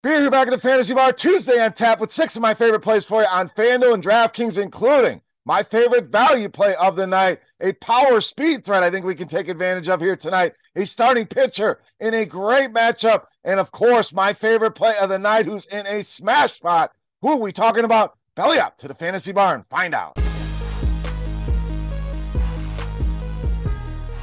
Beer here back at the Fantasy Bar Tuesday on tap with 6 of my favorite plays for you on FanDuel and DraftKings, including my favorite value play of the night, a power speed threat I think we can take advantage of here tonight, a starting pitcher in a great matchup, and of course, my favorite play of the night who's in a smash spot. Who are we talking about? Belly up to the Fantasy Bar and find out.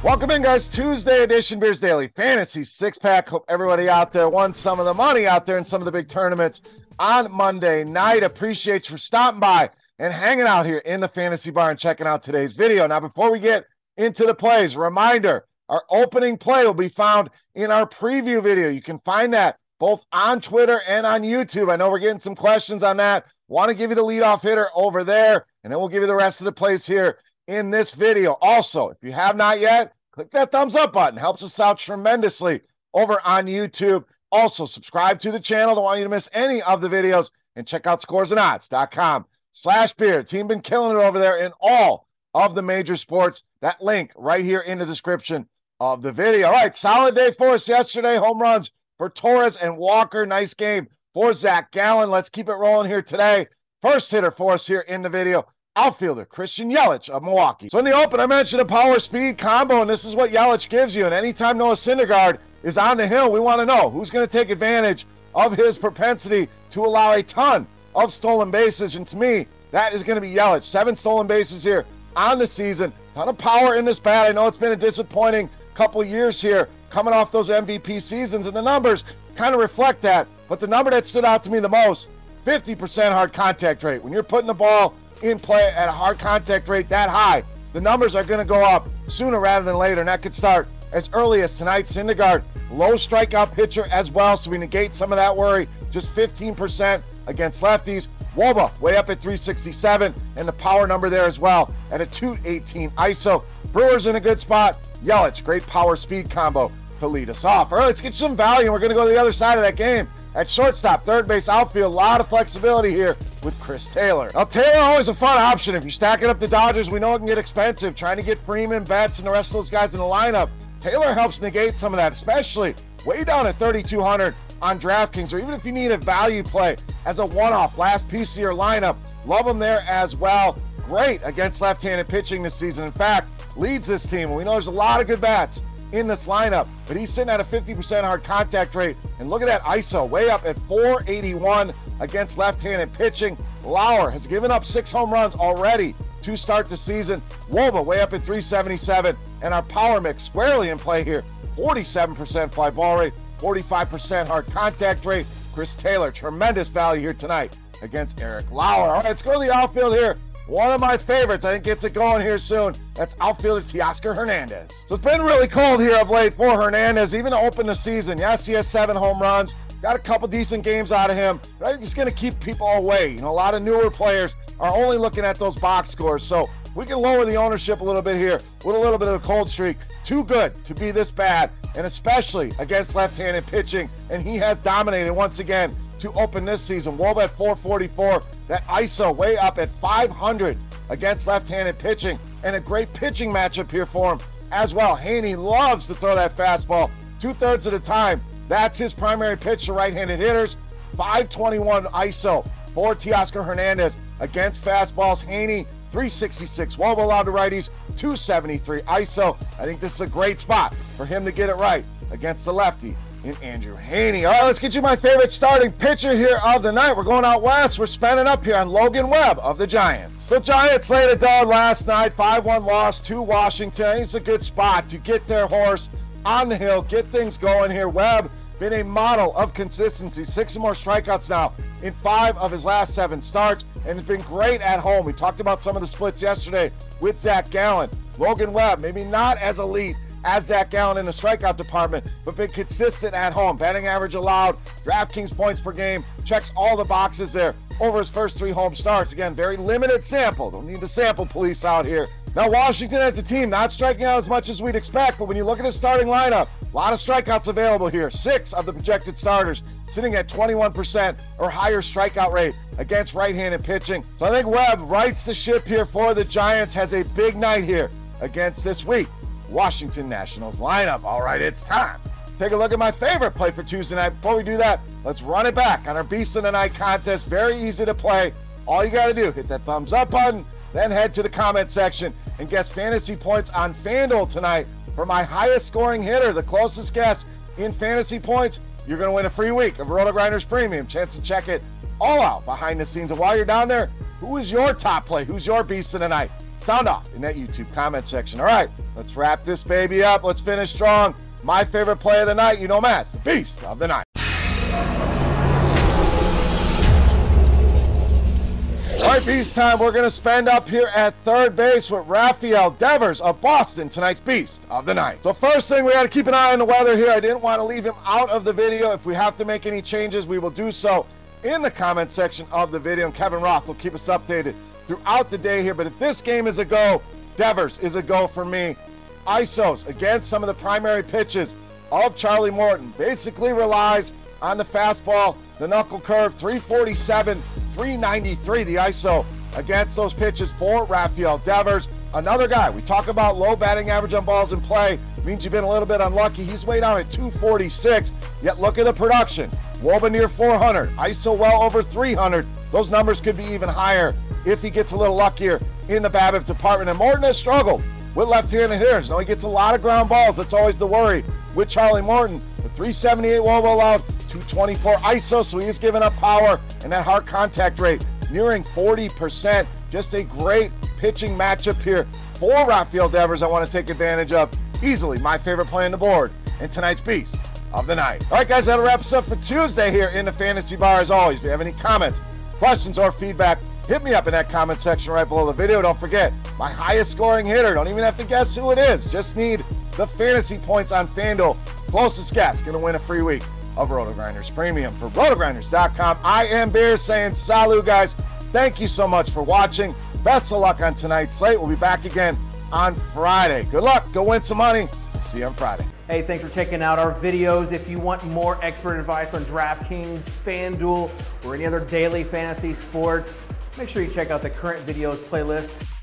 Welcome in, guys. Tuesday edition Beers Daily Fantasy Six-Pack. Hope everybody out there won some of the money out there in some of the big tournaments on Monday night. Appreciate you for stopping by and hanging out here in the Fantasy Bar and checking out today's video. Now, before we get into the plays, reminder, our opening play will be found in our preview video. You can find that both on Twitter and on YouTube. I know we're getting some questions on that. Want to give you the leadoff hitter over there, and then we'll give you the rest of the plays here in this video. Also, if you have not yet, click that thumbs up button. Helps us out tremendously over on YouTube. Also, subscribe to the channel. Don't want you to miss any of the videos. And check out scoresandodds.com/beer. Team been killing it over there in all of the major sports. That link right here in the description of the video. All right, solid day for us yesterday. Home runs for Torres and Walker. Nice game for Zach Gallen. Let's keep it rolling here today. First hitter for us here in the video, outfielder Christian YELICH of Milwaukee. So in the open, I mentioned a power speed combo, and this is what YELICH gives you. And anytime Noah Syndergaard is on the hill, we want to know who's going to take advantage of his propensity to allow a ton of stolen bases. And to me, that is going to be YELICH. 7 stolen bases here on the season. Ton of power in this bat. I know it's been a disappointing couple years here coming off those MVP seasons, and the numbers kind of reflect that. But the number that stood out to me the most, 50% hard contact rate. When you're putting the ball in play at a hard contact rate that high, the numbers are going to go up sooner rather than later, and that could start as early as tonight. Syndergaard, low strikeout pitcher as well, so we negate some of that worry. Just 15% against lefties. WEBB way up at 367, and the power number there as well at a 218 ISO. Brewers in a good spot. YELICH, great power speed combo to lead us off. All right, let's get you some value, and we're going to go to the other side of that game. At shortstop, third base, outfield, a lot of flexibility here with Chris Taylor. Now, Taylor always a fun option. If you're stacking up the Dodgers, we know it can get expensive. Trying to get Freeman, Betts, and the rest of those guys in the lineup. Taylor helps negate some of that, especially way down at 3,200 on DraftKings, or even if you need a value play as a one-off, last piece of your lineup. Love him there as well. Great against left-handed pitching this season. In fact, leads this team. We know there's a lot of good bats in this lineup, but he's sitting at a 50% hard contact rate. And look at that ISO, way up at 481 against left-handed pitching. Lauer has given up 6 home runs already to start the season. WEBB way up at 377, and our power mix squarely in play here. 47% fly ball rate, 45% hard contact rate. Chris Taylor, tremendous value here tonight against Eric Lauer. All right, let's go to the outfield here. One of my favorites, I think gets it going here soon. That's outfielder TEOSCAR HERNANDEZ. So it's been really cold here of late for Hernandez, even to open the season. Yes, he has 7 home runs. Got a couple decent games out of him, but I think it's going to keep people away. You know, a lot of newer players are only looking at those box scores, so we can lower the ownership a little bit here with a little bit of a cold streak. Too good to be this bad, and especially against left-handed pitching, and he has dominated once again to open this season. WEBB at 444, that ISO way up at 500 against left-handed pitching, and a great pitching matchup here for him as well. Haney loves to throw that fastball 2/3 of the time. That's his primary pitch to right-handed hitters. 521 ISO for TEOSCAR HERNANDEZ against fastballs. Haney 366, WEBB allowed to righties, 273 ISO. I think this is a great spot for him to get it right against the lefty in Andrew Haney. All right, let's get you my favorite starting pitcher here of the night. We're going out west. We're spending up here on Logan Webb of the Giants. The Giants laid a dud last night, 5-1 loss to Washington. It's a good spot to get their horse on the hill, get things going here. Webb been a model of consistency. 6 or more strikeouts now in 5 of his last 7 starts, and has been great at home. We talked about some of the splits yesterday with Zach Gallen. Logan Webb, maybe not as elite as Zach Gallen in the strikeout department, but been consistent at home. Batting average allowed, DraftKings points per game, checks all the boxes there over his first 3 home starts. Again, very limited sample. Don't need the sample police out here. Now, Washington as a team, not striking out as much as we'd expect, but when you look at his starting lineup, a lot of strikeouts available here. 6 of the projected starters sitting at 21% or higher strikeout rate against right-handed pitching. So I think Webb rights the ship here for the Giants, has a big night here against this week Washington Nationals lineup. All right, it's time take a look at my favorite play for Tuesday night. Before we do that, let's run it back on our Beast of the Night contest. Very easy to play. All you got to do, hit that thumbs up button, then head to the comment section and guess fantasy points on FanDuel tonight for my highest scoring hitter. The closest guess in fantasy points, you're going to win a free week of RotoGrinders Premium. Chance to check it all out behind the scenes. And while you're down there, who is your top play? Who's your Beast of the Night? Sound off in that YouTube comment section. All right, let's wrap this baby up. Let's finish strong. My favorite play of the night, you know, Matt, the Beast of the Night. All right, Beast time. We're going to spend up here at third base with RAFAEL Devers of Boston, tonight's Beast of the Night. So first thing, we got to keep an eye on the weather here. I didn't want to leave him out of the video. If we have to make any changes, we will do so in the comment section of the video. And Kevin Roth will keep us updated throughout the day here. But if this game is a go, Devers is a go for me. ISOs against some of the primary pitches of Charlie Morton basically relies on the fastball, the knuckle curve, 347, 393, the ISO against those pitches for RAFAEL Devers. Another guy, we talk about low batting average on balls in play, means you've been a little bit unlucky. He's way down at 246, yet look at the production. WEBB near 400, ISO well over 300. Those numbers could be even higher if he gets a little luckier in the BABIP department. And Morton has struggled with left-handed hitters. Now he gets a lot of ground balls. That's always the worry with Charlie Morton. The 378 WEBB allowed, 224 ISO, so he is giving up power, and that hard contact rate nearing 40%. Just a great pitching matchup here for RAFAEL Devers I want to take advantage of. Easily my favorite play on the board and tonight's Beast of the Night. All right, guys, that'll wrap us up for Tuesday here in the Fantasy Bar. As always, if you have any comments, questions, or feedback, hit me up in that comment section right below the video. Don't forget, my highest scoring hitter. Don't even have to guess who it is. Just need the fantasy points on FanDuel. Closest guess, going to win a free week of RotoGrinders Premium. For RotoGrinders.com, I am Beer saying salut, guys. Thank you so much for watching. Best of luck on tonight's slate. We'll be back again on Friday. Good luck. Go win some money. See you on Friday. Hey, thanks for checking out our videos. If you want more expert advice on DraftKings, FanDuel, or any other daily fantasy sports, make sure you check out the current videos playlist